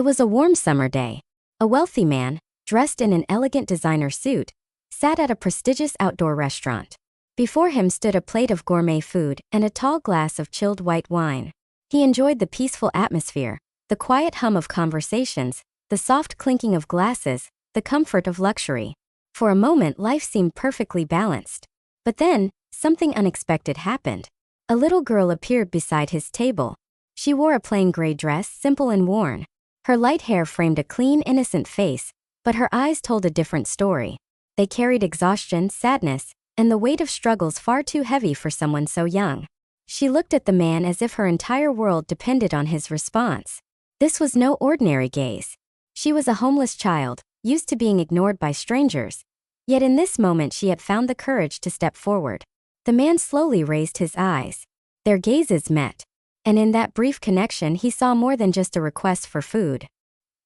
It was a warm summer day. A wealthy man, dressed in an elegant designer suit, sat at a prestigious outdoor restaurant. Before him stood a plate of gourmet food and a tall glass of chilled white wine. He enjoyed the peaceful atmosphere, the quiet hum of conversations, the soft clinking of glasses, the comfort of luxury. For a moment, life seemed perfectly balanced. But then, something unexpected happened. A little girl appeared beside his table. She wore a plain gray dress, simple and worn. Her light hair framed a clean, innocent face, but her eyes told a different story. They carried exhaustion, sadness, and the weight of struggles far too heavy for someone so young. She looked at the man as if her entire world depended on his response. This was no ordinary gaze. She was a homeless child, used to being ignored by strangers. Yet in this moment she had found the courage to step forward. The man slowly raised his eyes. Their gazes met. And in that brief connection he saw more than just a request for food.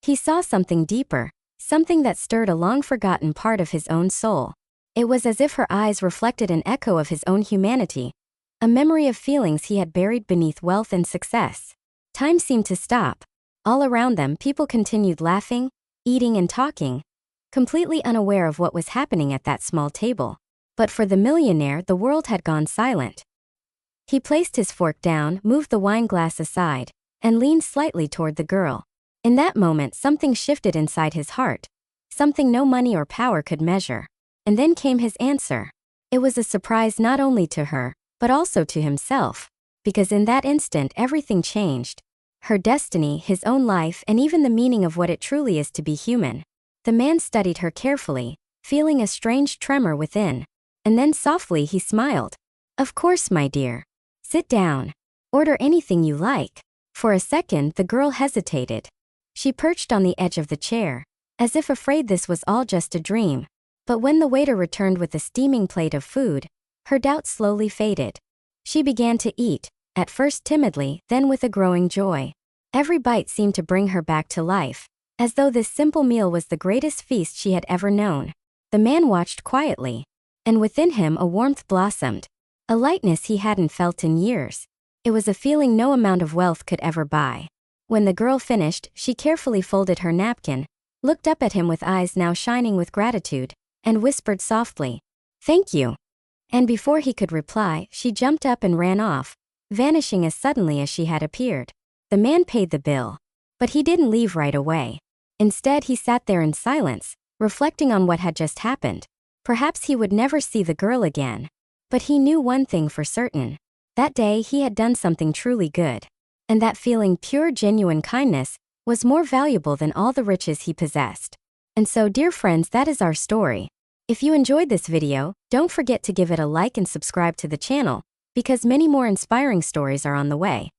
He saw something deeper, something that stirred a long-forgotten part of his own soul. It was as if her eyes reflected an echo of his own humanity, a memory of feelings he had buried beneath wealth and success. Time seemed to stop. All around them, people continued laughing, eating and talking, completely unaware of what was happening at that small table. But for the millionaire, the world had gone silent. He placed his fork down, moved the wine glass aside, and leaned slightly toward the girl. In that moment, something shifted inside his heart, something no money or power could measure. And then came his answer. It was a surprise not only to her, but also to himself, because in that instant everything changed. Her destiny, his own life, and even the meaning of what it truly is to be human. The man studied her carefully, feeling a strange tremor within. And then softly he smiled. "Of course, my dear. Sit down. Order anything you like." For a second, the girl hesitated. She perched on the edge of the chair, as if afraid this was all just a dream. But when the waiter returned with a steaming plate of food, her doubt slowly faded. She began to eat, at first timidly, then with a growing joy. Every bite seemed to bring her back to life, as though this simple meal was the greatest feast she had ever known. The man watched quietly, and within him a warmth blossomed, a lightness he hadn't felt in years. It was a feeling no amount of wealth could ever buy. When the girl finished, she carefully folded her napkin, looked up at him with eyes now shining with gratitude, and whispered softly, "Thank you." And before he could reply, she jumped up and ran off, vanishing as suddenly as she had appeared. The man paid the bill. But he didn't leave right away. Instead, he sat there in silence, reflecting on what had just happened. Perhaps he would never see the girl again. But he knew one thing for certain. That day he had done something truly good. And that feeling, pure, genuine kindness, was more valuable than all the riches he possessed. And so, dear friends, that is our story. If you enjoyed this video, don't forget to give it a like and subscribe to the channel, because many more inspiring stories are on the way.